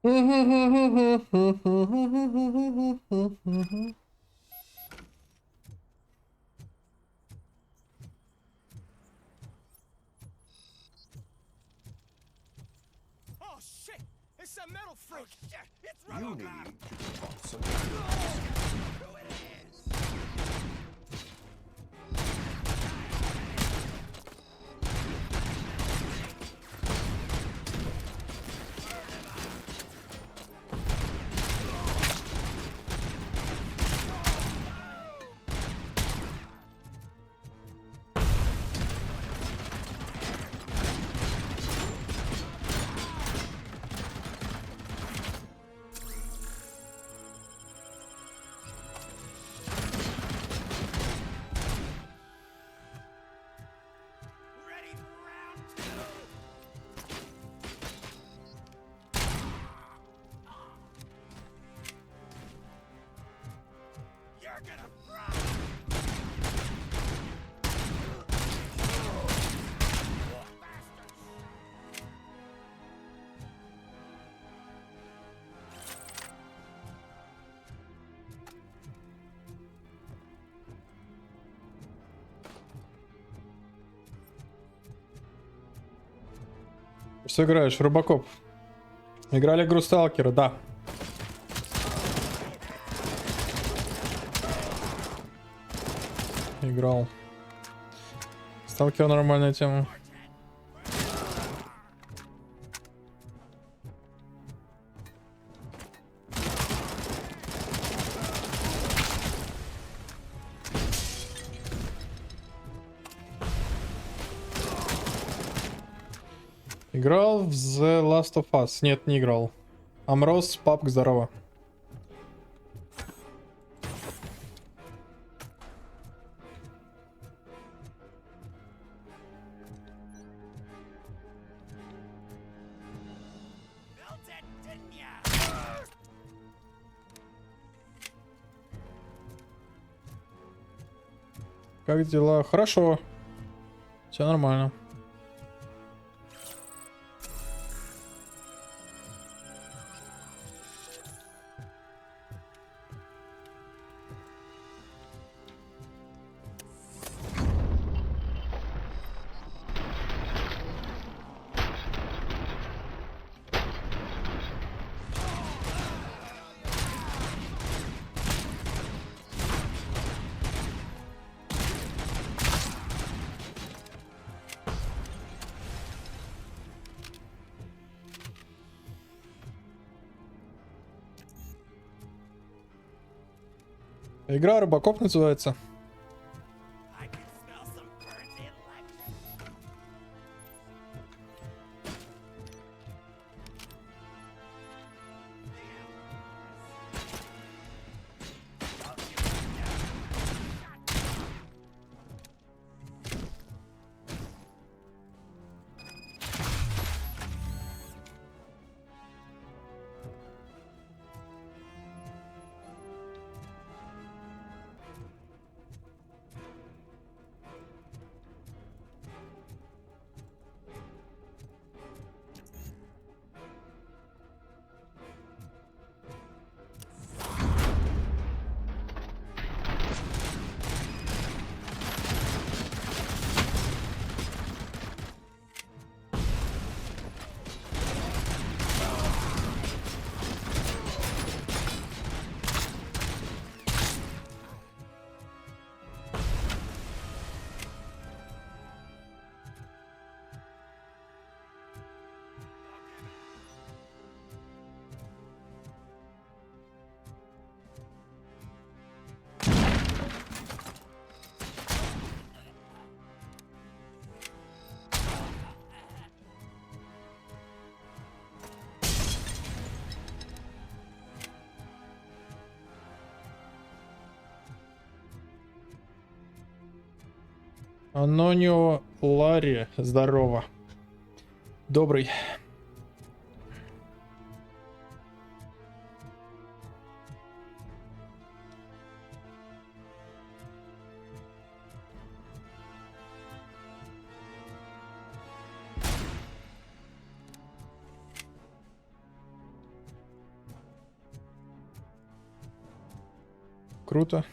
Oh shit! It's a metal freak! It's You RoboCop! need to talk some who it is. Ready for round two! You're gonna fry! Что играешь? RoboCop. Играли игру Сталкера, да. Играл. Сталкер нормальная тема. Играл в The Last of Us? Нет, не играл. Амрос, папк, здорово. Built it, didn't ya? Как дела? Хорошо. Все нормально. Игра RoboCop называется. I can smell some burnt electric. Анонио Ларри, здорово. Добрый. Круто.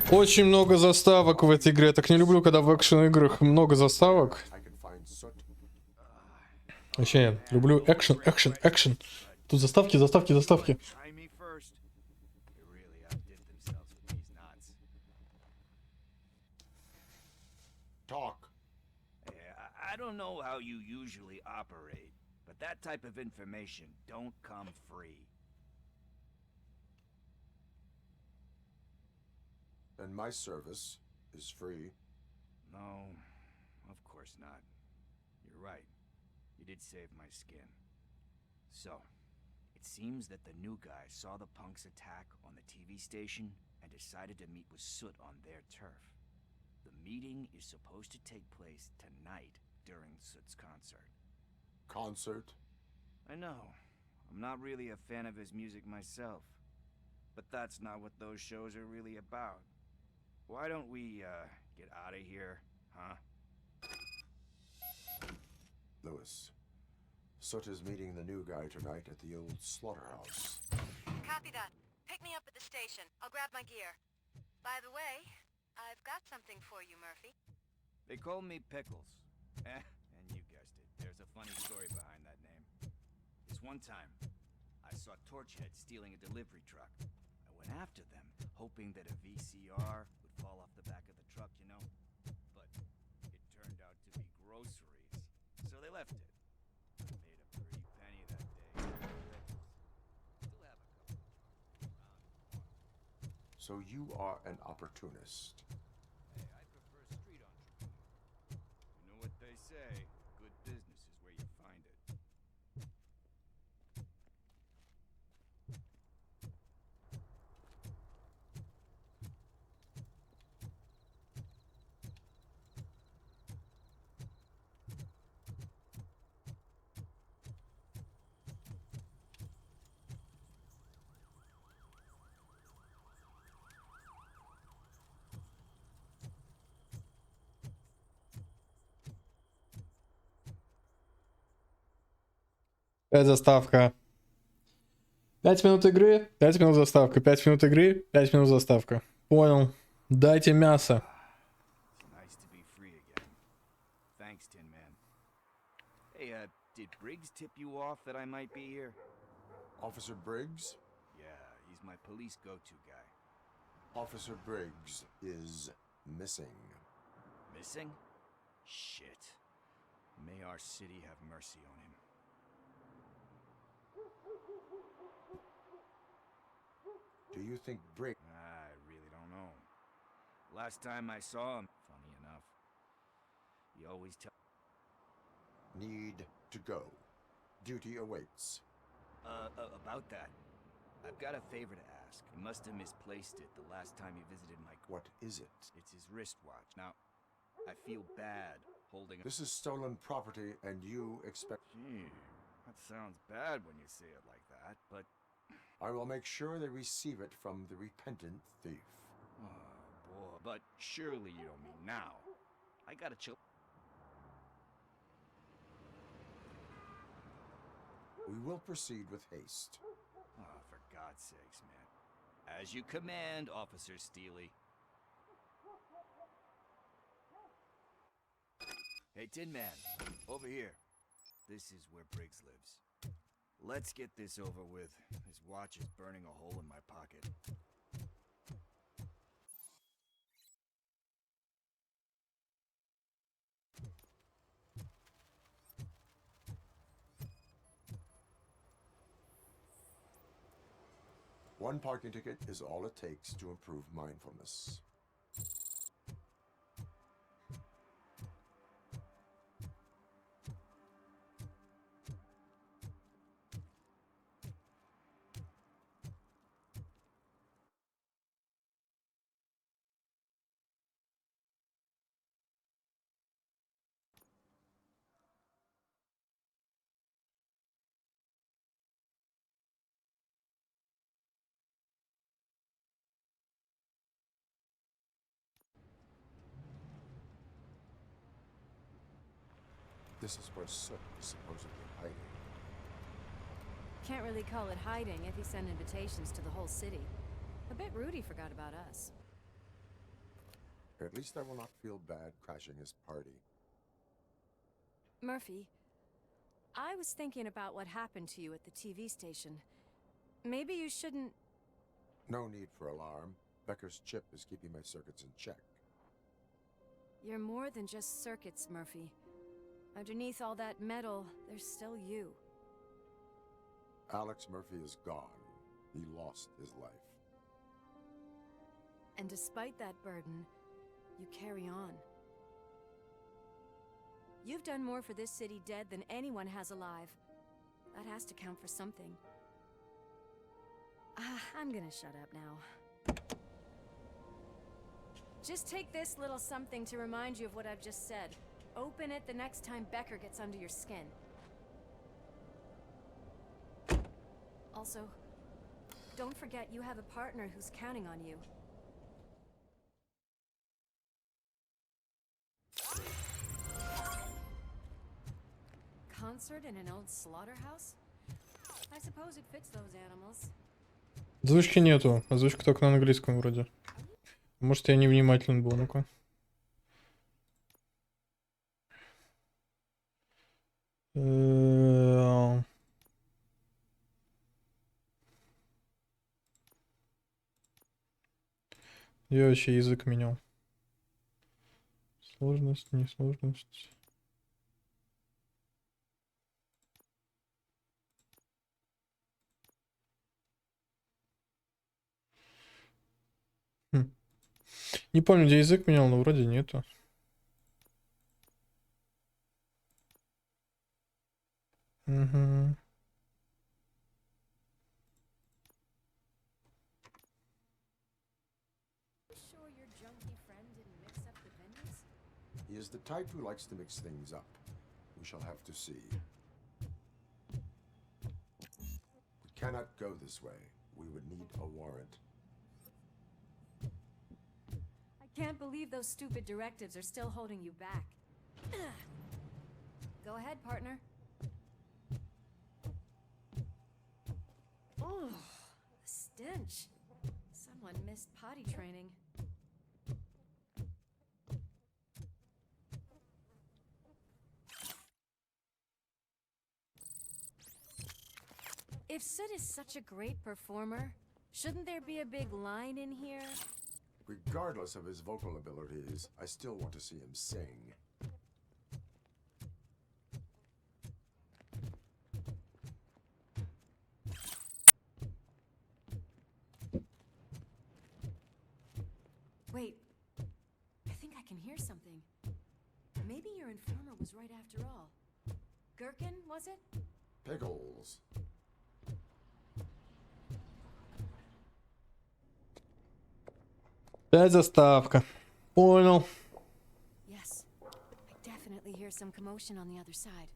Очень много заставок в этой игре. Так не люблю, когда в экшен-играх много заставок. I can find soot. Вообще, люблю экшен, экшен, экшен. Тут заставки, заставки, заставки. Try me first. They really outdid themselves with these knots. Talk. I don't know how you usually operate, but that type of information don't come free. And my service is free. No, of course not. You're right. You did save my skin. So, it seems that the new guy saw the punks attack on the TV station and decided to meet with Soot on their turf. The meeting is supposed to take place tonight during Soot's concert. Concert. I know. I'm not really a fan of his music myself. But that's not what those shows are really about. Why don't we, get out of here, huh? Lewis. Soot is meeting the new guy tonight at the old slaughterhouse. Copy that. Pick me up at the station. I'll grab my gear. By the way, I've got something for you, Murphy. They call me Pickles. And you guessed it. There's a funny story behind that name. This one time, I saw Torchhead stealing a delivery truck. I went after them, hoping that a VCR would fall off the back of the truck, you know? But it turned out to be groceries. So they left it. I made a pretty penny that day. Pickles. Still have a couple of around. So you are an opportunist. Hey, I prefer street entrepreneur. You know what they say, good business is where you find it. Опять заставка. 5 минут игры, 5 минут заставка. 5 минут игры, 5 минут заставка. Понял. Дайте мясо. It's nice to be free again. Thanks, Tin Man. Hey, did Briggs tip you off that I might be here? Officer Briggs? Yeah, he's my police go-to guy. Officer Briggs is missing. Missing? Shit. May our city have mercy on him. Do you think Briggs... I really don't know. Last time I saw him, funny enough, he always tell... need to go? Duty awaits. About that, I've got a favor to ask. He must have misplaced it the last time he visited my... What is it? It's his wristwatch. Now, I feel bad holding... This is stolen property and you expect... Gee, that sounds bad when you say it like that, but... I will make sure they receive it from the repentant thief. Oh, boy. But surely you don't mean now. I gotta chill... We will proceed with haste. Oh, for God's sakes, man. As you command, Officer Steely. Hey, Tin Man, over here. This is where Briggs lives. Let's get this over with. His watch is burning a hole in my pocket. One parking ticket is all it takes to improve mindfulness. This is where Soot is supposedly hiding. Can't really call it hiding if he sent invitations to the whole city. A bit rude he forgot about us. At least I will not feel bad crashing his party. Murphy, I was thinking about what happened to you at the TV station. Maybe you shouldn't... No need for alarm. Becker's chip is keeping my circuits in check. You're more than just circuits, Murphy. Underneath all that metal, there's still you. Alex Murphy is gone. He lost his life. And despite that burden, you carry on. You've done more for this city dead than anyone has alive. That has to count for something. I'm gonna shut up now. Just take this little something to remind you of what I've just said. Open it the next time Becker gets under your skin. Also, don't forget you have a partner who's counting on you. Concert in an old slaughterhouse? I suppose it fits those animals. Озвучки нету. Озвучка только на английском вроде. Может, я невнимателен был, ну-ка. Я вообще язык менял. Сложность, несложность. Не помню, где язык менял, но вроде нету. Угу. He is the type who likes to mix things up. We shall have to see. We cannot go this way. We would need a warrant. I can't believe those stupid directives are still holding you back. Go ahead, partner. Oh, the stench. Someone missed potty training. If Sid is such a great performer, shouldn't there be a big line in here? Regardless of his vocal abilities, I still want to see him sing. Wait, I think I can hear something. Maybe your informer was right after all. Gherkin, was it? Pickles. Опять заставка. Понял. Yes, I definitely hear some commotion on the other side.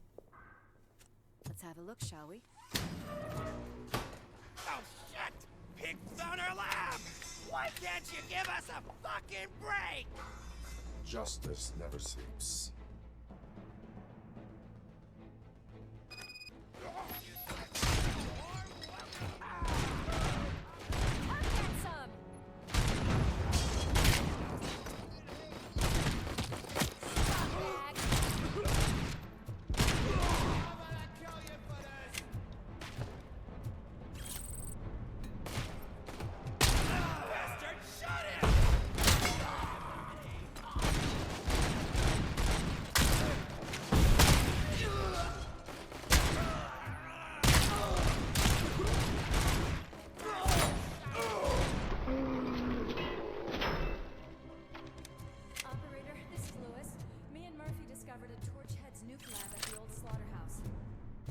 Let's have a look, shall we? Oh, shit! Pigs on our lap! Why can't you give us a fucking break? Justice never sleeps.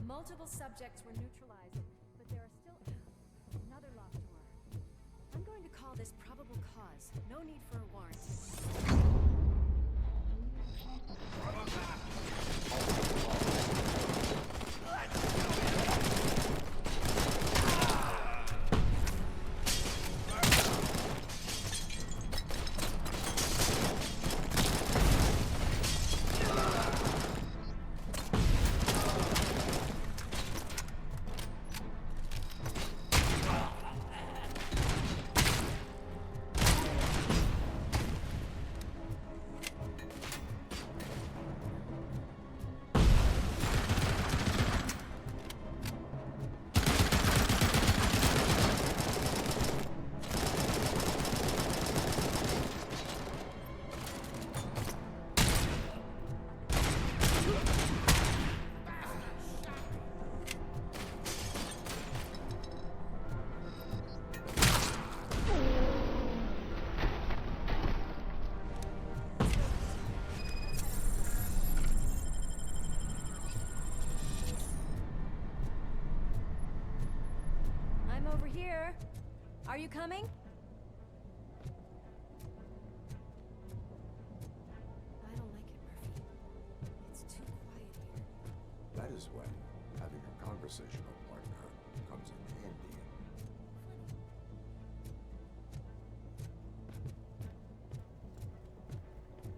Multiple subjects were neutralized, but there are still another locked door. I'm going to call this probable cause. No need for a warrant. over here. Are you coming? I don't like it, Murphy. It's too quiet here. That is when having a conversational partner comes in handy.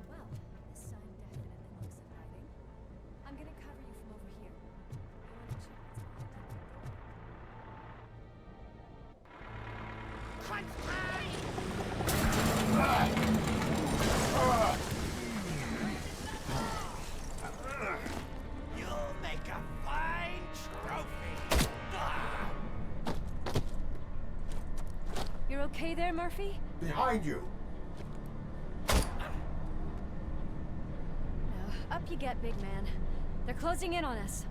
Well, this sign definitely looks inviting. I'm gonna cover you from over here. I want to check what's behind that door. You'll make a fine trophy. You're okay there, Murphy? Behind you! No. Up you get, big man. They're closing in on us.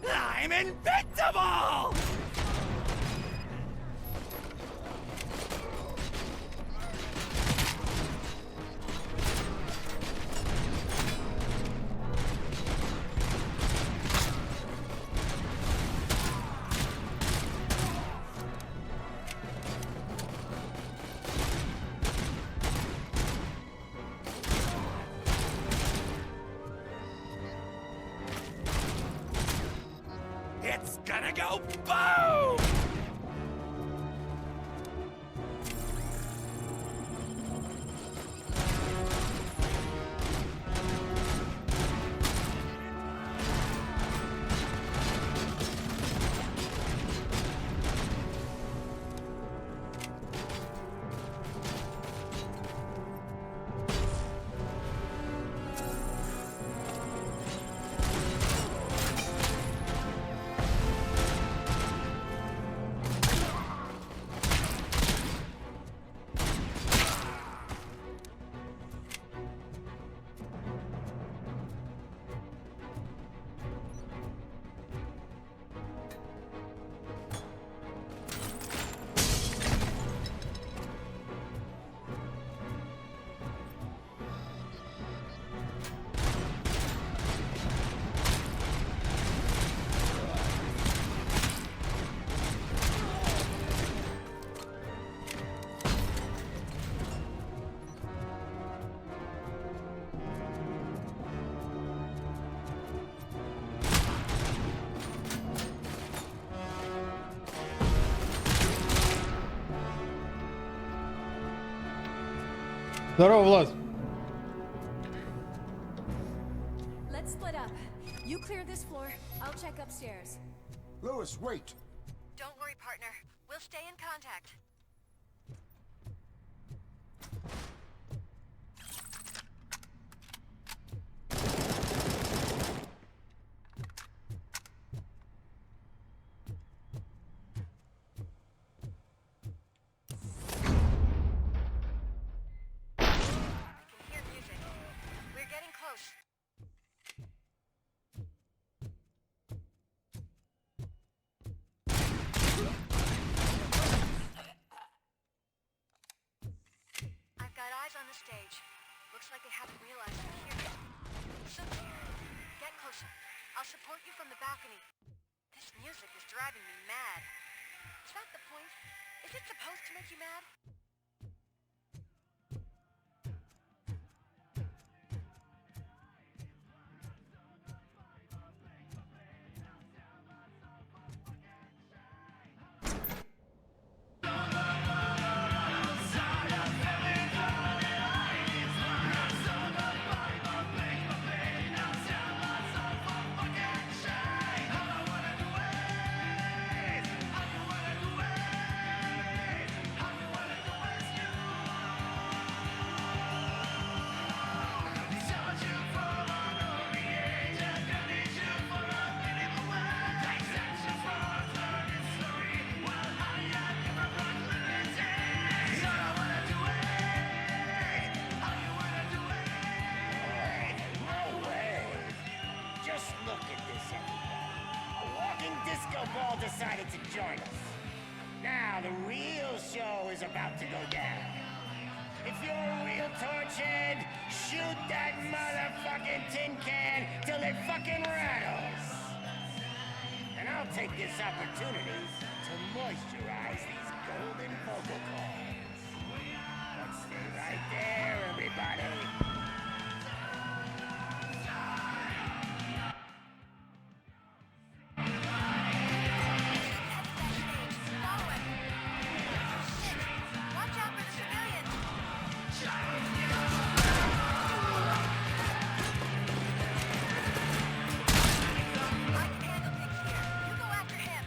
I'm invincible! It's gonna go boom! Здорово, Влад. Let's split up. You clear this floor. I'll check upstairs. Lewis, wait! Don't worry, partner. We'll stay in contact. Looks like they haven't realized we're here. So here, get closer. I'll support you from the balcony. This music is driving me mad. Is that the point? Is it supposed to make you mad? Decided to join us. Now the real show is about to go down. If you're a real torchhead, shoot that motherfucking tin can till it fucking rattles. And I'll take this opportunity to moisturize these golden vocal cords. Let's stay right there, everybody. Follow him. Shit! Watch out for the civilians! I can handle things here. You go after him.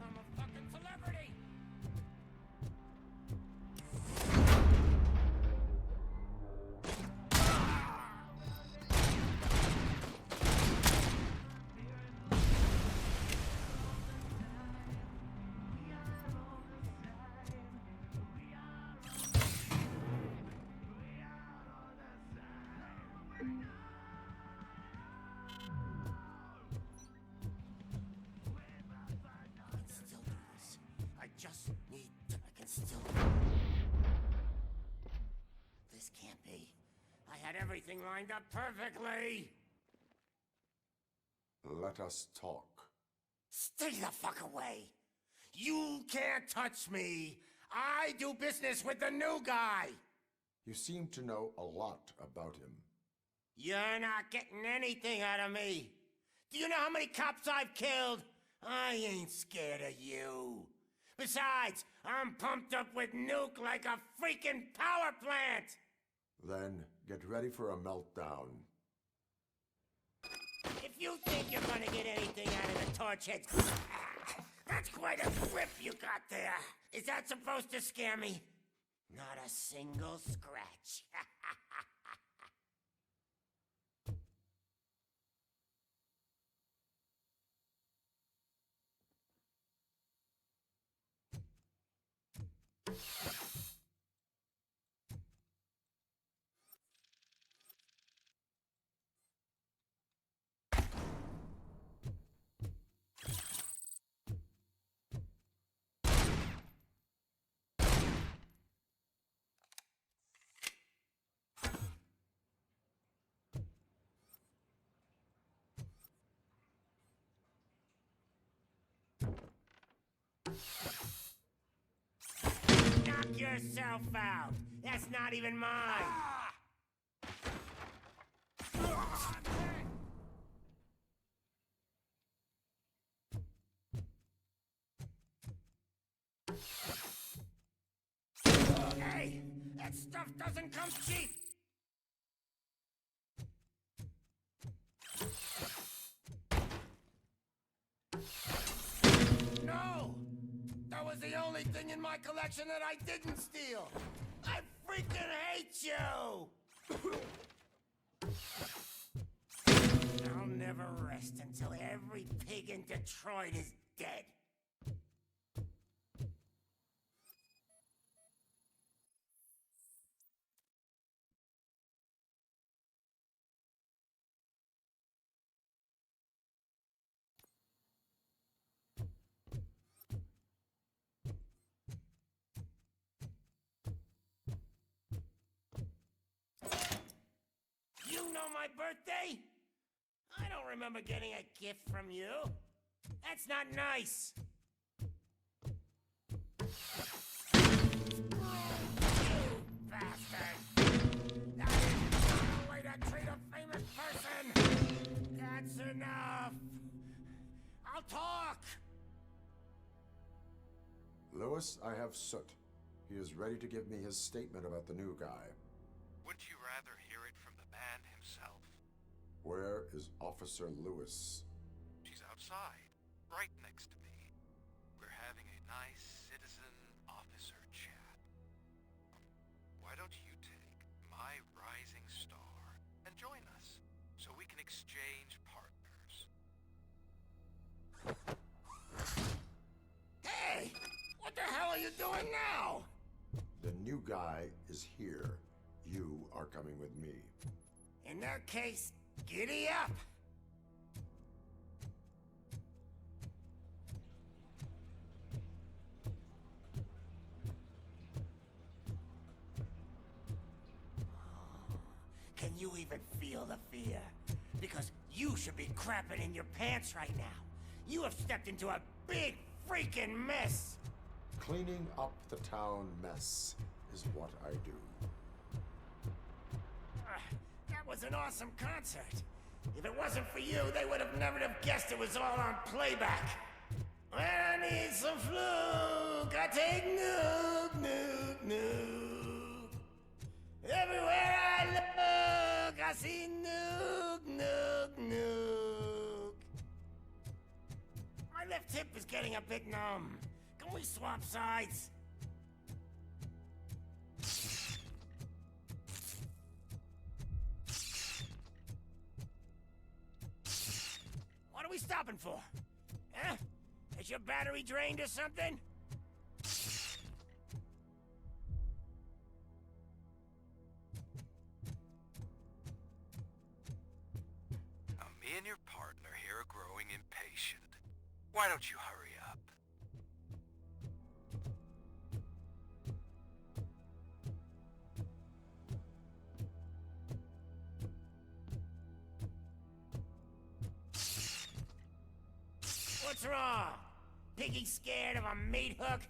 I'm a fucking celebrity! I can still do this. I just need to. I can still. This can't be. I had everything lined up perfectly. Let us talk. Stay the fuck away. You can't touch me. I do business with the new guy. You seem to know a lot about him. You're not getting anything out of me. Do you know how many cops I've killed? I ain't scared of you. Besides, I'm pumped up with nuke like a freaking power plant. Then get ready for a meltdown. If you think you're gonna get anything out of the torchhead, that's quite a grip you got there. Is that supposed to scare me? Not a single scratch. Knock yourself out. That's not even mine. Hey, that stuff doesn't come cheap. No! That was the only thing in my collection that I didn't steal! I freaking hate you! I'll never rest until every pig in Detroit is dead. know my birthday? I don't remember getting a gift from you. That's not nice. You bastard! That is not a way to treat a famous person! That's enough! I'll talk! Lewis, I have Soot. He is ready to give me his statement about the new guy. Wouldn't you rather hear it from the man himself? Where is Officer Lewis? She's outside, right next to me. We're having a nice citizen-officer chat. Why don't you take my rising star and join us, so we can exchange partners? Hey! What the hell are you doing now? The new guy is here. You are coming with me. In that case, giddy up! Can you even feel the fear? Because you should be crapping in your pants right now. You have stepped into a big freaking mess! Cleaning up the town mess is what I do. That was an awesome concert. If it wasn't for you, they would have never have guessed it was all on playback. When I need some fluke, I take nuke, nuke, nuke. Everywhere I look, I see nuke, nuke, nuke. My left hip is getting a bit numb. Can we swap sides? What are we stopping for? Huh? Is your battery drained or something? Now, me and your partner here are growing impatient. Why don't you hurry up? What's wrong? Piggy scared of a meat hook?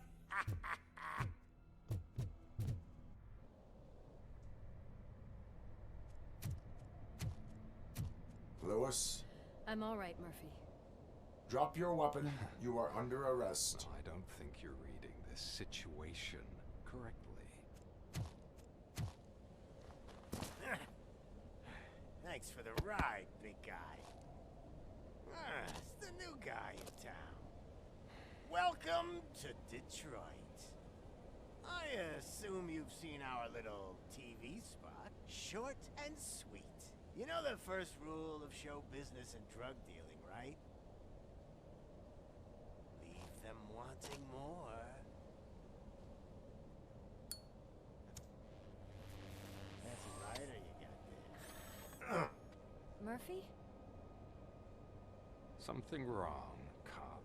Lewis, I'm all right, Murphy. drop your weapon. You are under arrest. I don't think you're reading this situation correctly. Thanks for the ride, big guy. It's the new guy in town. Welcome to Detroit. I assume you've seen our little TV spot. Short and sweet. You know the first rule of show business and drug dealing, right? Leave them wanting more. That's a lighter you got there. Murphy? Something wrong, cop.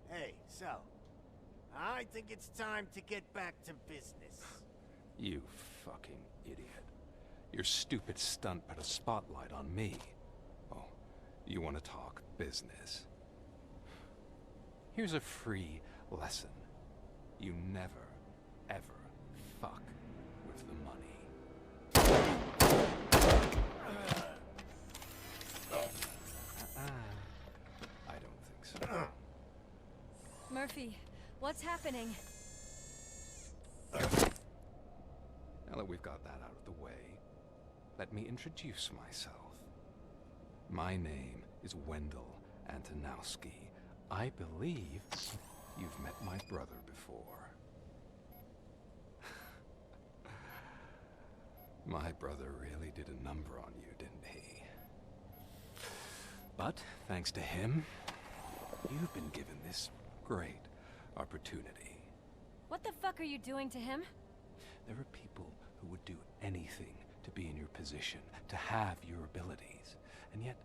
Hey, so, I think it's time to get back to business. You fucking idiot. Your stupid stunt put a spotlight on me. Oh, you want to talk business? Here's a free lesson. You never, ever fuck with the money. I don't think so. Murphy, what's happening? Now that we've got that out of the way, let me introduce myself. My name is Wendell Antonowski. I believe you've met my brother before. My brother really did a number on you, didn't he? But thanks to him, you've been given this great opportunity. What the fuck are you doing to him? There are people who would do anything to be in your position, to have your abilities, and yet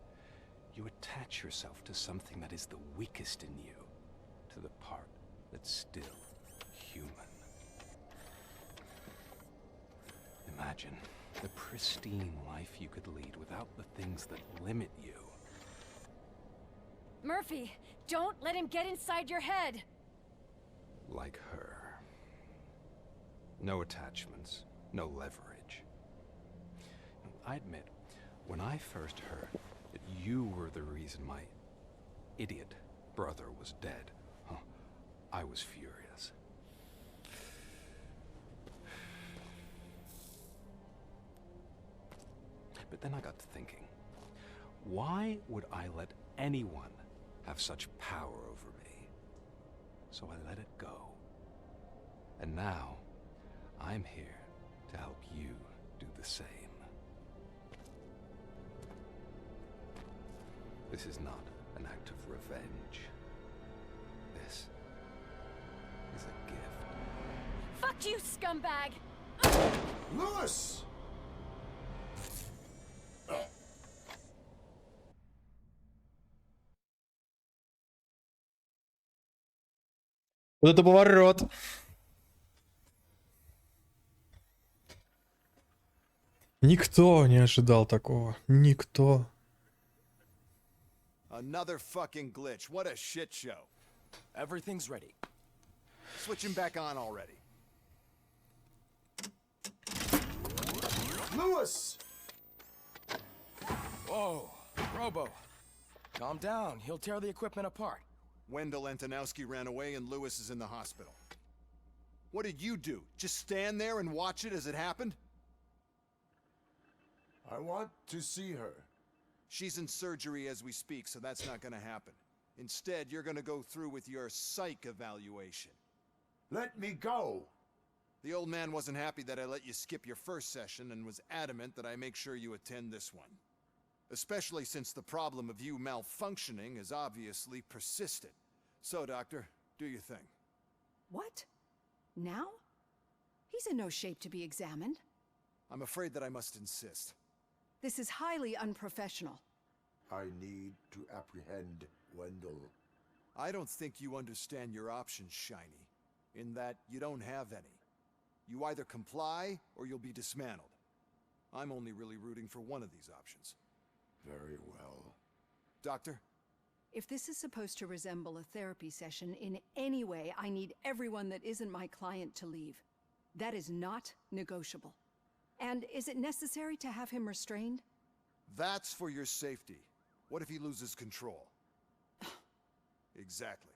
you attach yourself to something that is the weakest in you, to the part that's still human. Imagine The pristine life you could lead without the things that limit you. Murphy, don't let him get inside your head! Like her. No attachments, no leverage. I admit, when I first heard that you were the reason my idiot brother was dead, I was furious. But then I got to thinking, why would I let anyone have such power over me? So I let it go. And now, I'm here to help you do the same. This is not an act of revenge. This is a gift. Fuck you, scumbag! Lewis! Вот это поворот. Никто не ожидал такого. Никто. Another fucking glitch. What a shit show. Everything's ready. Switch him back on already. Lewis! Whoa, Robo. Calm down. He'll tear the equipment apart. Wendell Antonowski ran away and Lewis is in the hospital. What did you do? Just stand there and watch it as it happened? I want to see her. She's in surgery as we speak, so that's not gonna happen. Instead, you're gonna go through with your psych evaluation. Let me go! The old man wasn't happy that I let you skip your first session and was adamant that I make sure you attend this one. Especially since the problem of you malfunctioning is obviously persistent. So, Doctor, do your thing. What? Now? He's in no shape to be examined. I'm afraid that I must insist. This is highly unprofessional. I need to apprehend Wendell. I don't think you understand your options, Shiny, in that you don't have any. You either comply or you'll be dismantled. I'm only really rooting for one of these options. Very well. Doctor? If this is supposed to resemble a therapy session in any way, I need everyone that isn't my client to leave. That is not negotiable. And is it necessary to have him restrained? That's for your safety. What if he loses control? Exactly.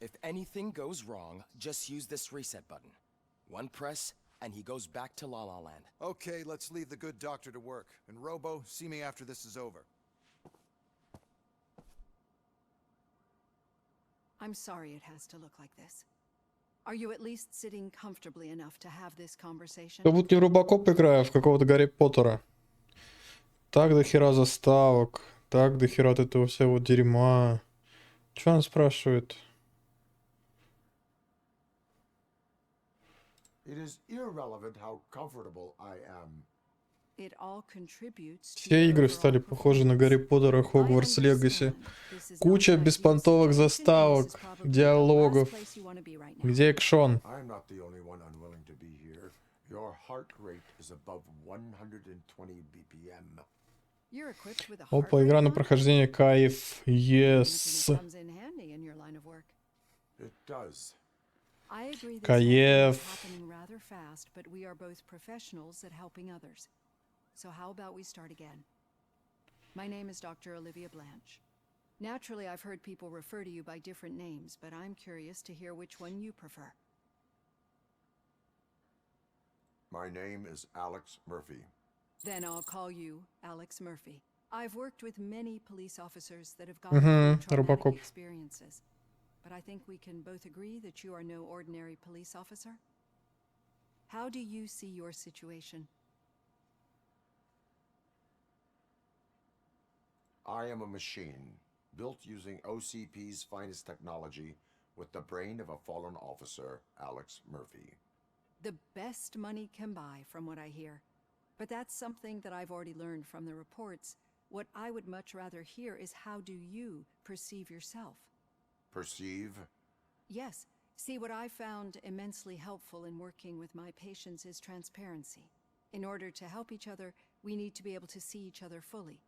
If anything goes wrong, just use this reset button. One press, and he goes back to La La Land. Okay, let's leave the good doctor to work. And Robo, see me after this is over. I'm sorry it has to look like this. Are you at least sitting comfortably enough to have this conversation? Как будто не RoboCop играю, а в какого-то Гарри Поттера. Так до хера заставок. Так до хера от этого всего дерьма. Чё он спрашивает? It is irrelevant how comfortable I am. It all contributes to Все игры стали похожи на Гарри Поттера Хогвартс Легаси. Куча беспонтовых заставок, диалогов. Где экшон? I'm not the only one unwilling to be here. Your heart rate is above 120 BPM. You're equipped with a Опа, heart игра rate на monitor? прохождение, кайф. Yes. It comes in handy in your line of work. It does. I agree this Кайф. is happening rather fast, but we are both professionals at helping others. So how about we start again? My name is Dr. Olivia Blanche. Naturally, I've heard people refer to you by different names, but I'm curious to hear which one you prefer. My name is Alex Murphy. Then I'll call you Alex Murphy. I've worked with many police officers that have gone through traumatic RoboCop. experiences. But I think we can both agree that you are no ordinary police officer. How do you see your situation? I am a machine, built using OCP's finest technology with the brain of a fallen officer, Alex Murphy. The best money can buy, from what I hear. But that's something that I've already learned from the reports. What I would much rather hear is how do you perceive yourself? Perceive? Yes, See, what I found immensely helpful in working with my patients is transparency. In order to help each other, we need to be able to see each other fully.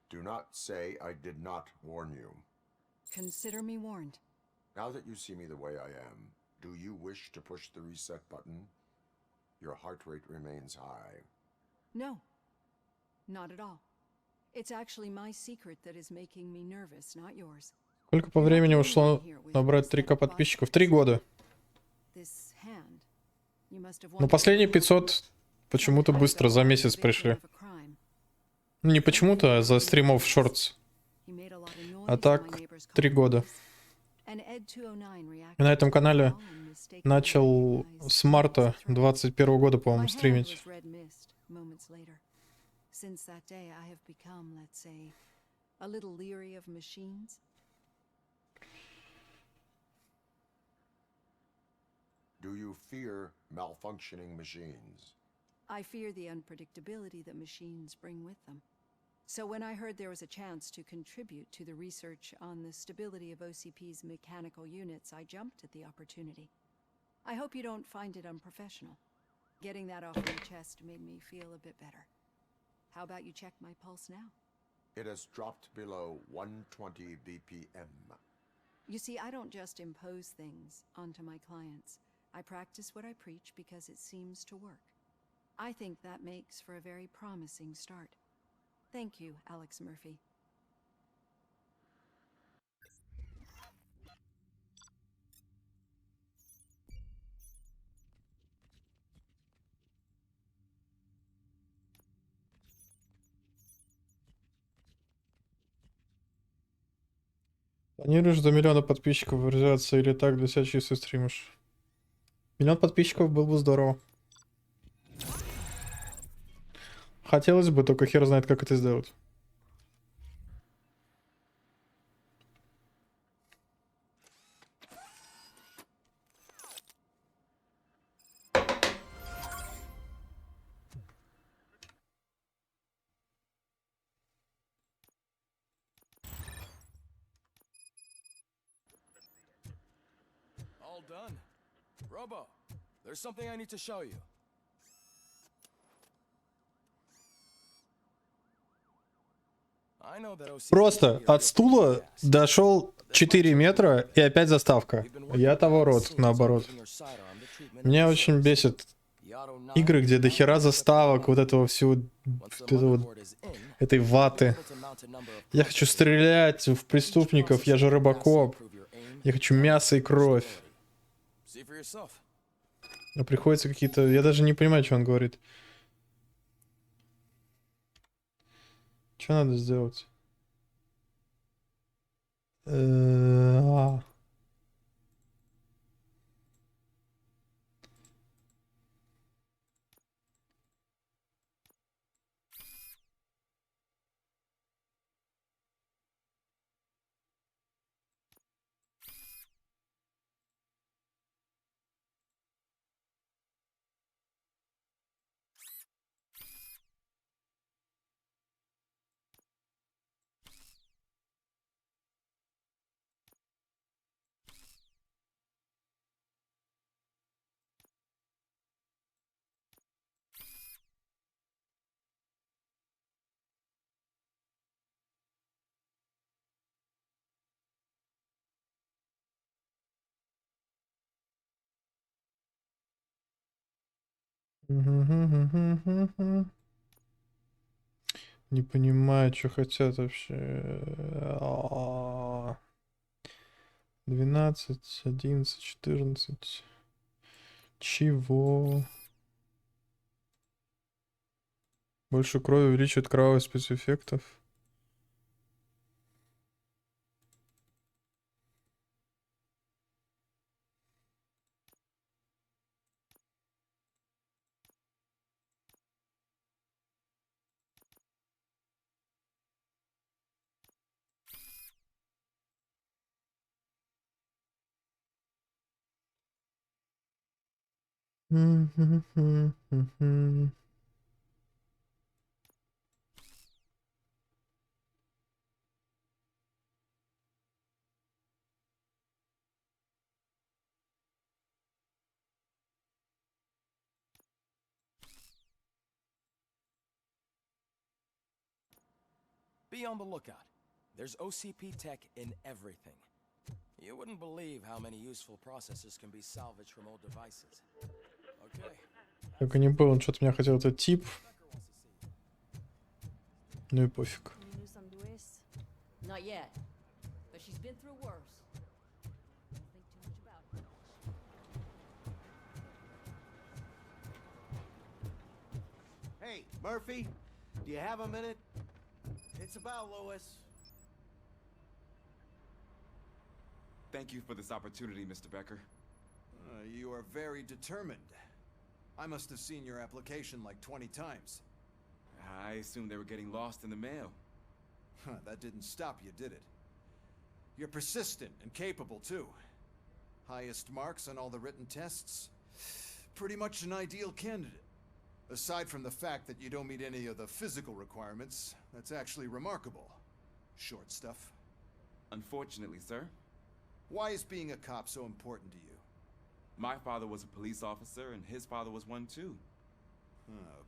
Do not say I did not warn you. Consider me warned. Now that you see me the way I am, do you wish to push the reset button? Your heart rate remains high. No, not at all. It's actually my secret that is making me nervous, not yours. Сколько по времени ушло набрать 3К подписчиков? 3 года. This hand, you must have Но последние 500 почему-то быстро, за месяц пришли. Ну, не почему-то, а за стримов шортс. А так, 3 года. И на этом канале начал с марта 21 года, по-моему, стримить. Since that day, I have become, let's say, a little leery of machines. Do you fear malfunctioning machines? I fear the unpredictability that machines bring with them. So when I heard there was a chance to contribute to the research on the stability of OCP's mechanical units, I jumped at the opportunity. I hope you don't find it unprofessional. Getting that off my chest made me feel a bit better. How about you check my pulse now? It has dropped below 120 BPM. You see, I don't just impose things onto my clients. I practice what I preach because it seems to work. I think that makes for a very promising start. Thank you, Alex Murphy. Планируешь до миллиона подписчиков вырезаться или так для себя чисто стримишь? Миллион подписчиков было бы здорово. Хотелось бы, только хер знает, как это сделать. All done. Robo, there's something I need to show you. Просто от стула дошел 4 метра и опять заставка. Я того рот, наоборот. Меня очень бесит игры, где дохера заставок, вот этого всего, этой ваты. Я хочу стрелять в преступников, я же RoboCop. Я хочу мясо и кровь. Но приходится какие-то... Я даже не понимаю, что он говорит. Что надо сделать? Не понимаю, что хотят вообще. 12, 11, 14. Чего? Больше крови увеличивает кровавость спецэффектов. Be on the lookout. There's OCP tech in everything. You wouldn't believe how many useful processors can be salvaged from old devices. Okay. Только не был, он что-то меня хотел этот тип. Ну и пофиг. Not yet, but she's been through worse. Don't think too much about her. Hey, Murphy, do you have a minute? It's about Lois. Thank you for this opportunity, Mr. Becker. You are very determined. I must have seen your application like 20 times. I assumed they were getting lost in the mail. That didn't stop you, did it? You're persistent and capable, too. Highest marks on all the written tests. Pretty much an ideal candidate. Aside from the fact that you don't meet any of the physical requirements, that's actually remarkable. Short stuff. Unfortunately, sir. Why is being a cop so important to you? My father was a police officer, and his father was one too.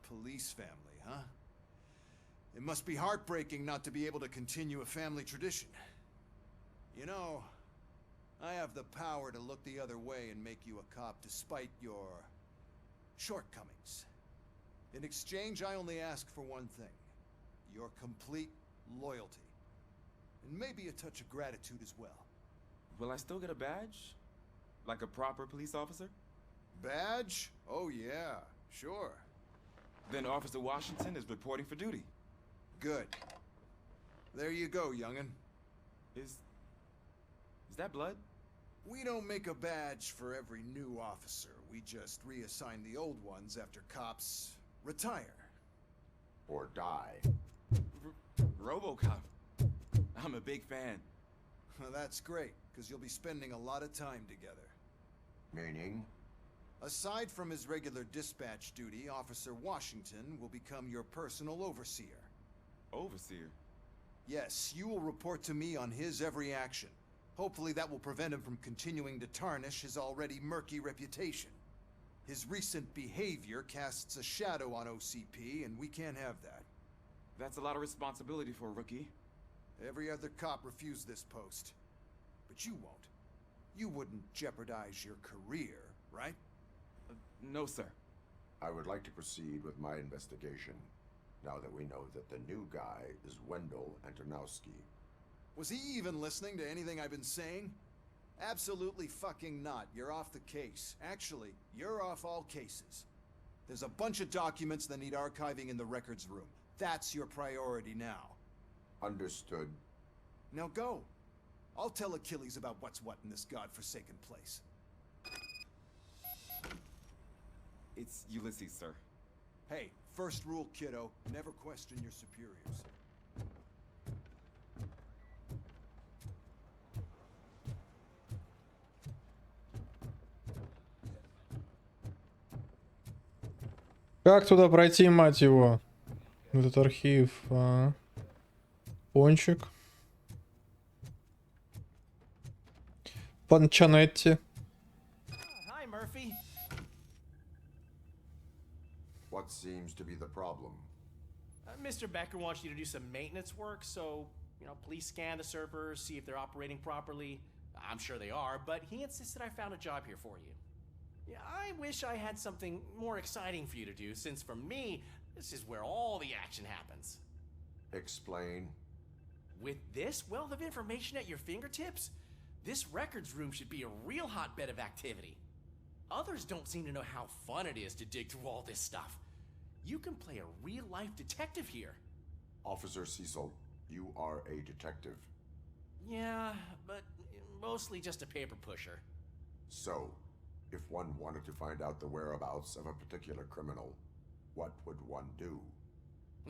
Police family, huh? It must be heartbreaking not to be able to continue a family tradition. You know, I have the power to look the other way and make you a cop despite your shortcomings. In exchange, I only ask for one thing. Your complete loyalty. And maybe a touch of gratitude as well. Will I still get a badge? Like a proper police officer? Badge? Oh yeah, sure. Then Officer Washington is reporting for duty. Good. There you go, young'un. Is that blood? We don't make a badge for every new officer. We just reassign the old ones after cops retire. Or die. RoboCop. I'm a big fan. That's great, because you'll be spending a lot of time together. Meaning? Aside from his regular dispatch duty, Officer Washington will become your personal overseer. Overseer? Yes, you will report to me on his every action. Hopefully that will prevent him from continuing to tarnish his already murky reputation. His recent behavior casts a shadow on OCP, and we can't have that. That's a lot of responsibility for a rookie. Every other cop refused this post. But you won't. You wouldn't jeopardize your career, right? No, sir. I would like to proceed with my investigation, now that we know that the new guy is Wendell Antonowski. Was he even listening to anything I've been saying? Absolutely fucking not. You're off the case. Actually, you're off all cases. There's a bunch of documents that need archiving in the records room. That's your priority now. Understood. Now go. I'll tell Achilles about what's what in this godforsaken place. It's Ulysses, sir. Hey, first rule, kiddo. Never question your superiors. Как туда пройти, мать его? В этот архив. Пончик. Панчанетти. Hi, Murphy. What seems to be the problem? Mr. Becker wants you to do some maintenance work, so, please scan the servers, see if they're operating properly. I'm sure they are, but he insisted I found a job here for you. Yeah, I wish I had something more exciting for you to do, since for me, this is where all the action happens. Explain. With this wealth of information at your fingertips, this records room should be a real hotbed of activity. Others don't seem to know how fun it is to dig through all this stuff. You can play a real-life detective here. Officer Cecil, you are a detective. Yeah, but mostly just a paper pusher. So, if one wanted to find out the whereabouts of a particular criminal, what would one do?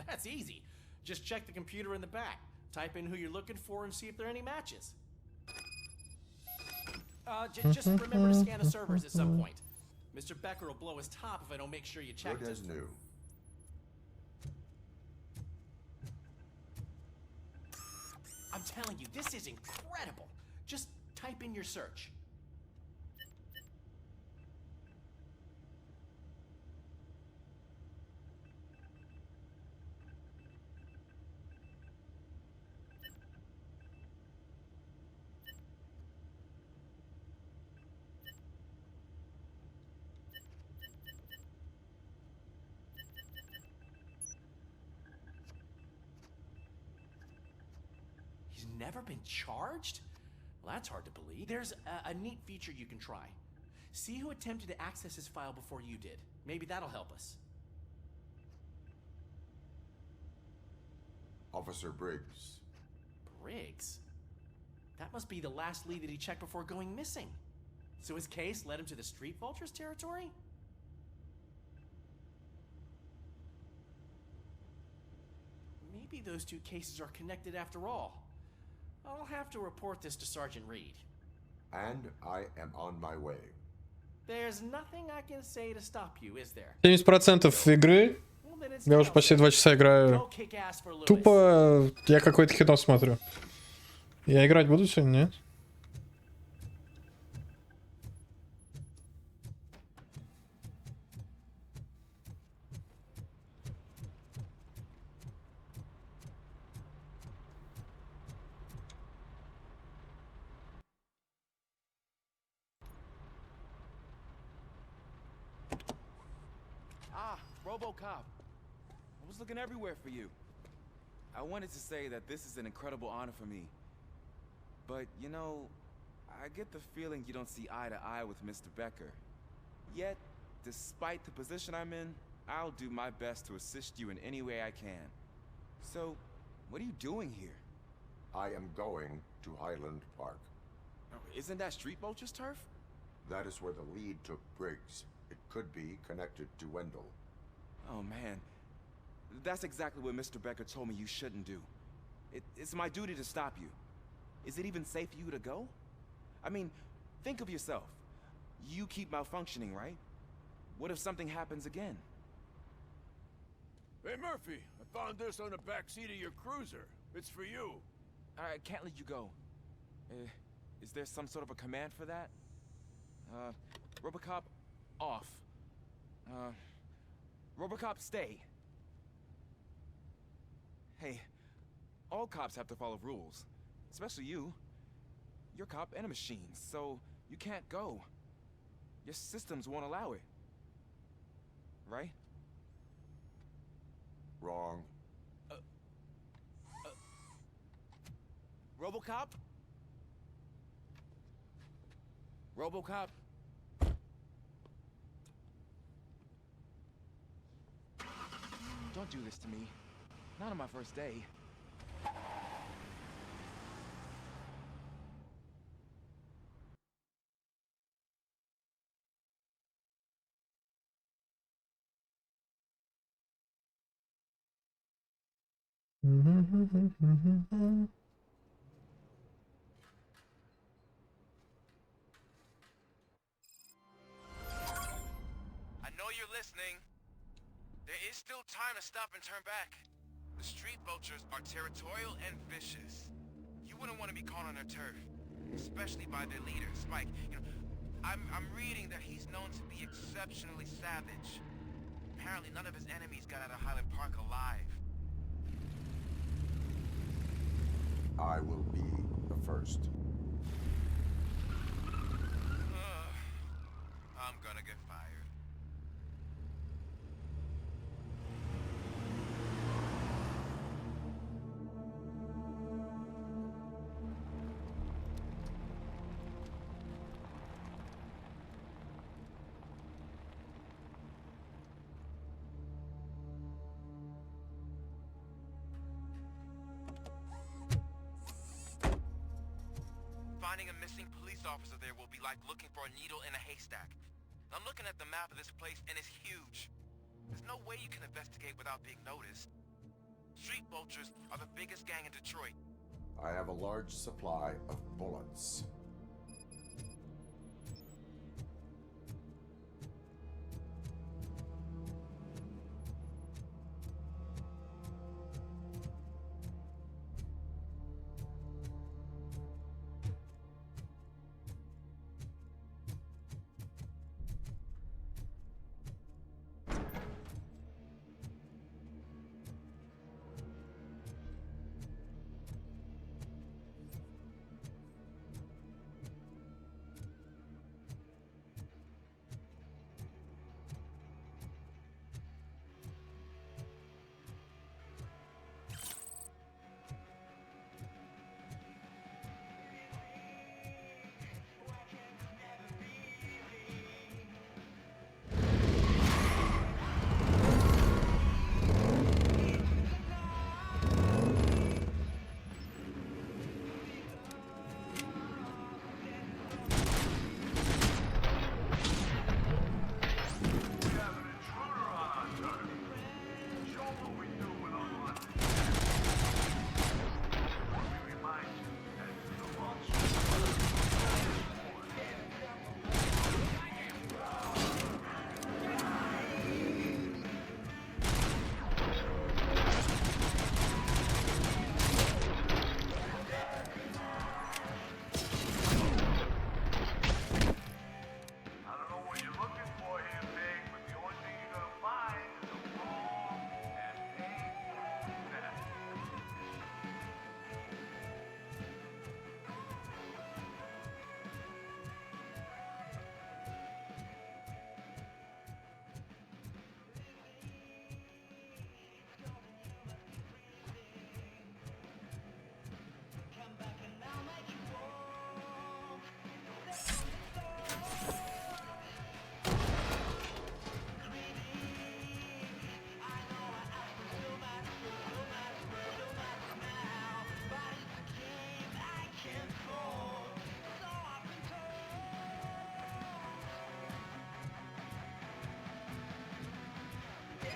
That's easy. Just check the computer in the back. Type in who you're looking for and see if there are any matches. Just remember to scan the servers at some point. Mr. Becker will blow his top if I don't make sure you check Good as new. I'm telling you, this is incredible. Just type in your search. He's never been charged? Well, that's hard to believe. There's a neat feature you can try. See who attempted to access his file before you did. Maybe that'll help us. Officer Briggs. Briggs? That must be the last lead that he checked before going missing. So his case led him to the Street Vultures territory? Maybe those two cases are connected after all. I'll have to report this to Sergeant Reed. And I am on my way. There's nothing I can say to stop you, is there? 70% игры. Well, then it's Я уже почти 2 часа играю. Go kick ass for Lewis. Тупо я какое-то кино смотрю. Я играть буду сегодня, нет? Ah, RoboCop. I was looking everywhere for you. I wanted to say that this is an incredible honor for me. But, you know, I get the feeling you don't see eye to eye with Mr. Becker. Yet, despite the position I'm in, I'll do my best to assist you in any way I can. So, what are you doing here? I am going to Highland Park. Isn't that Street Vulture's turf? That is where the lead took Briggs. It could be connected to Wendell. Oh, man. That's exactly what Mr. Becker told me you shouldn't do. It's my duty to stop you. Is it even safe for you to go? I mean, think of yourself. You keep malfunctioning, right? What if something happens again? Hey, Murphy, I found this on the back seat of your cruiser. It's for you. I can't let you go. Is there some sort of a command for that? RoboCop, off. RoboCop, stay. Hey, all cops have to follow rules. Especially you. You're a cop and a machine, so you can't go. Your systems won't allow it. Right? Wrong. RoboCop? RoboCop? Don't do this to me. Not on my first day. I know you're listening. There is still time to stop and turn back. The Street Vultures are territorial and vicious. You wouldn't want to be caught on their turf, especially by their leader, Spike. You know, I'm reading that he's known to be exceptionally savage. Apparently none of his enemies got out of Highland Park alive. I will be the first. I'm gonna get fired. Finding a missing police officer there will be like looking for a needle in a haystack. I'm looking at the map of this place and it's huge. There's no way you can investigate without being noticed. Street Vultures are the biggest gang in Detroit. I have a large supply of bullets.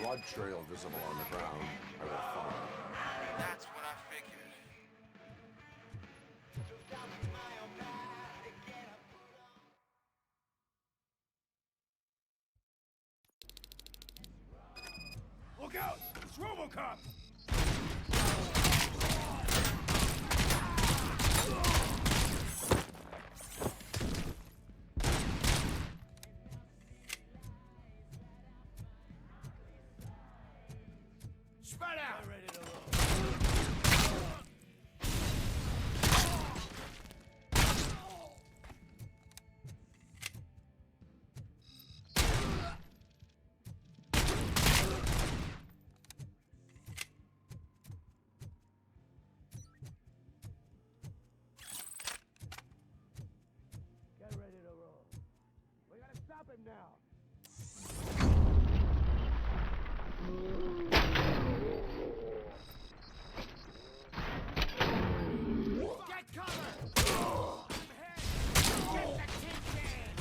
blood trail visible on the ground, I will follow. That's what I figured. Look out! It's RoboCop! Spread out! Ready to roll. Get ready to roll. We gotta stop him now. Get cover! Get the tin can!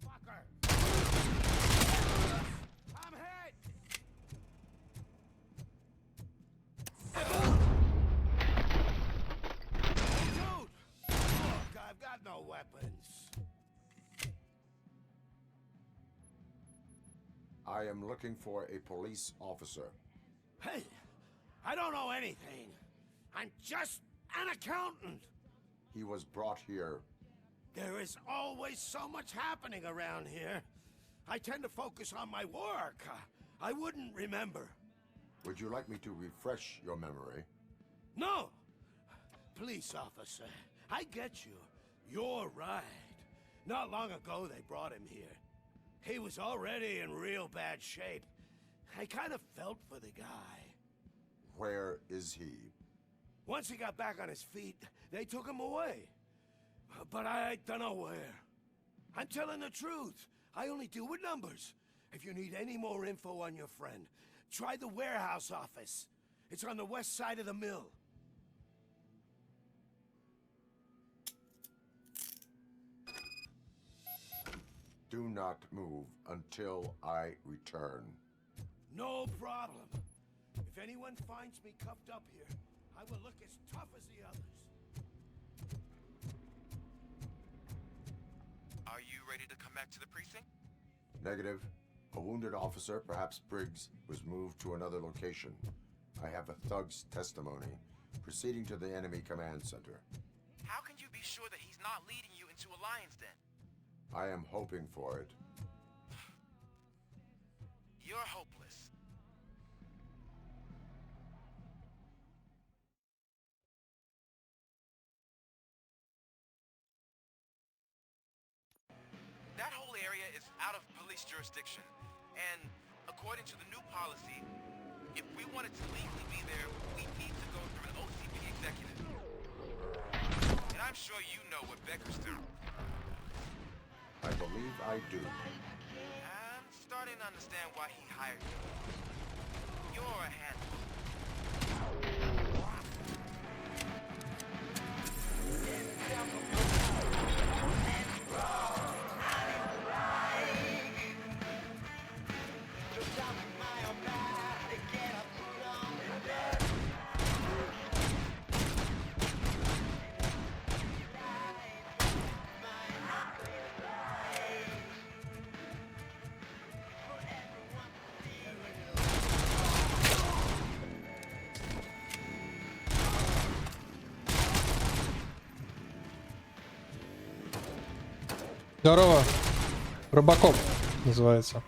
Fucker! I'm hit! Dude! Look, I've got no weapons. I am looking for a police officer. Hey, I don't know anything. I'm just an accountant. He was brought here. There is always so much happening around here. I tend to focus on my work. I wouldn't remember. Would you like me to refresh your memory? No! Police officer, I get you. You're right. Not long ago they brought him here. He was already in real bad shape. I kind of felt for the guy. Where is he? Once he got back on his feet, they took him away. But I don't know where. I'm telling the truth. I only deal with numbers. If you need any more info on your friend, try the warehouse office. It's on the west side of the mill. Do not move until I return. No problem. If anyone finds me cuffed up here, I will look as tough as the others. Are you ready to come back to the precinct? Negative. A wounded officer, perhaps Briggs, was moved to another location. I have a thug's testimony, proceeding to the enemy command center. How can you be sure that he's not leading you into a lion's den? I am hoping for it. You're hopeless. That whole area is out of police jurisdiction, and according to the new policy, if we wanted to legally be there, we need to go through an OCP executive. And I'm sure you know what Becker's doing. I believe I do. I'm starting to understand why he hired you. You're a handful. Здорово. RoboCop называется.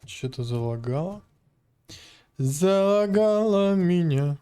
Что-то залагало. Залагало меня.